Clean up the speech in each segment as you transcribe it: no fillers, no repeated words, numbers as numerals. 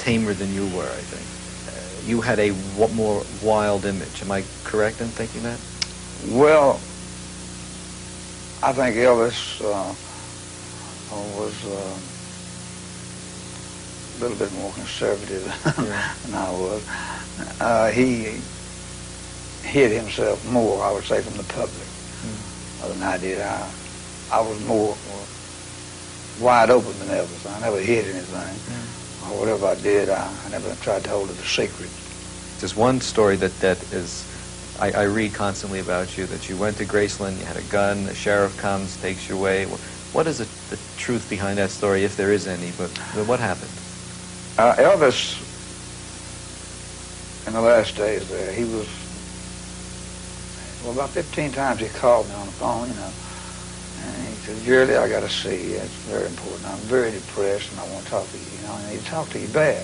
tamer than you were, I think. You had a more wild image. Am I correct in thinking that? Well, I think Elvis was a little bit more conservative than I was. He hid himself more, I would say, from the public than I did. I was more wide open than Elvis. I never hid anything. Or whatever I did, I never tried to hold it a secret. There's one story that is, I read constantly about you, that you went to Graceland, you had a gun, the sheriff comes, takes you away. What is the truth behind that story, if there is any, but what happened? Elvis, in the last days there, he was, well, about 15 times he called me on the phone, you know, and he said, Jerry, I got to see you. It's very important. I'm very depressed and I want to talk to you, you know, and he'd talk to you bad.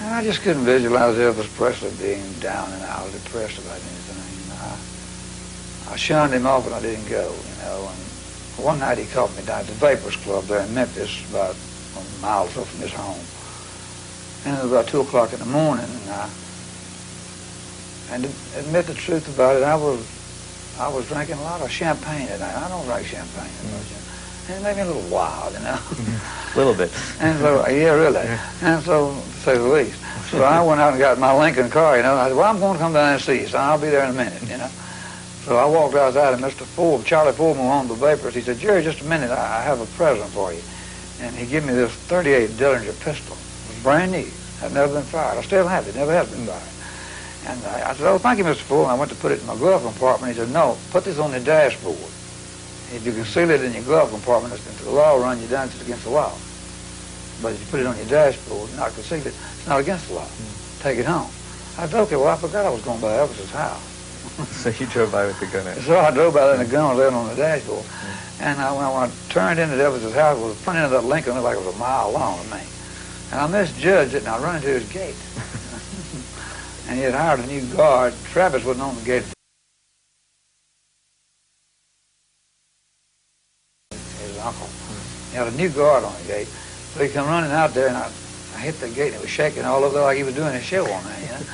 And I just couldn't visualize Elvis Presley being down and out, depressed about anything. I shunned him off and I didn't go, you know, and one night he called me down at the Vapors Club there in Memphis, about a mile or so from his home. And it was about 2 o'clock in the morning, and to admit the truth about it, I was drinking a lot of champagne that night. I don't drink champagne that much. And it made me a little wild, you know. A little bit. And so, yeah, really. And so, to say the least. So I went out and got my Lincoln car, you know. I said, well, I'm going to come down and see you, so I'll be there in a minute, you know. So I walked outside, and Mr. Ford, Charlie Foreman, on the Vapors. He said, Jerry, just a minute, I have a present for you. And he gave me this .38 Dillinger pistol. It was brand new. Had never been fired. I still have it. Never has been fired. And I said, oh, thank you, Mr. Ford. And I went to put it in my glove compartment. He said, no, put this on the dashboard. If you conceal it in your glove compartment, the law will run you down, it's against the law. But if you put it on your dashboard, not conceal it, it's not against the law. Take it home. I said, okay, well, I forgot I was going by Elvis's house. So you drove by with the gun out? So I drove by there and the gun was there on the dashboard. And when I turned into Elvis's house, the front end of that Lincoln looked like it was a mile long to me. And I misjudged it, and I run into his gate. And he had hired a new guard. Travis wasn't on the gate. His uncle. He had a new guard on the gate. So he come running out there, and I hit the gate, and it was shaking all over like he was doing a show on me, you know?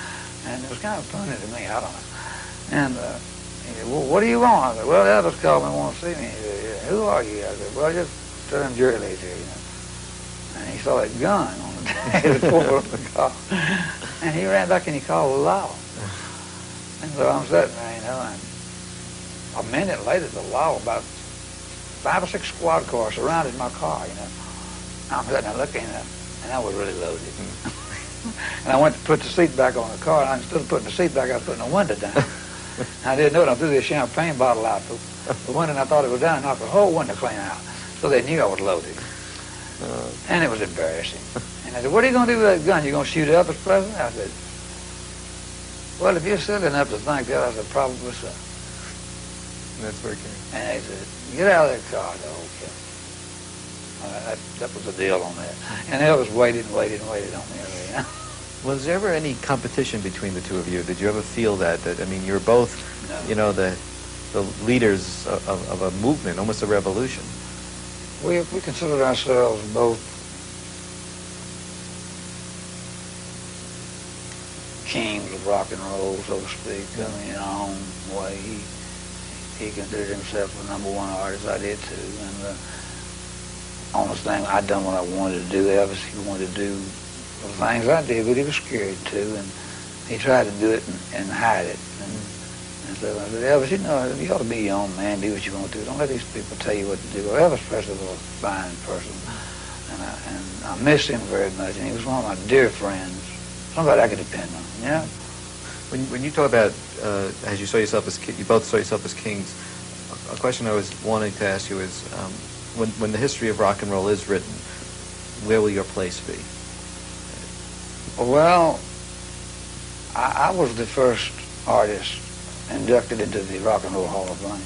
And it was kind of funny to me, I don't know. And he said, well, what do you want? I said, well, Elvis called me and want to see me. He said, yeah, who are you? I said, well, just tell him Jerry Lee's here, you know. And he saw that gun on the dashboard of the car. And he ran back and he called the law. And so I'm sitting there, you know, and a minute later, the law, about 5 or 6 squad cars surrounded my car, you know. I'm sitting there looking at it, and I was really loaded. And I went to put the seat back on the car, and instead of putting the seat back, I was putting the window down. I didn't know it. I threw this champagne bottle out the window, and I thought it was down, and knocked the whole window clean out. So they knew I was loaded. And it was embarrassing. And I said, what are you going to do with that gun? You going to shoot Elvis Presley? I said, well, if you're silly enough to think that, I said, probably so. That's working. And they said, get out of that car, the whole kid. That was the deal on that. And Elvis waited and waited and waited on me. You know? Was there ever any competition between the two of you? Did you ever feel that I mean, you're both, you know, the leaders of a movement, almost a revolution? We considered ourselves both kings of rock and roll, so to speak. I mean, in our own way. He considered himself the #1 artist. I did too. And the honest thing, I'd done what I wanted to do. Elvis, he wanted to do the things I did, but he was scared too, and he tried to do it and hide it. And so I said, Elvis, you know, you ought to be your own man, do what you want to do. Don't let these people tell you what to do. Well, Elvis Presley was a fine person, and I missed him very much, and he was one of my dear friends, somebody I could depend on, you know? When you talk about, as you saw yourself as, you both saw yourself as kings, a question I was wanting to ask you is, when the history of rock and roll is written, where will your place be? Well, I was the first artist inducted into the Rock and Roll Hall of Fame.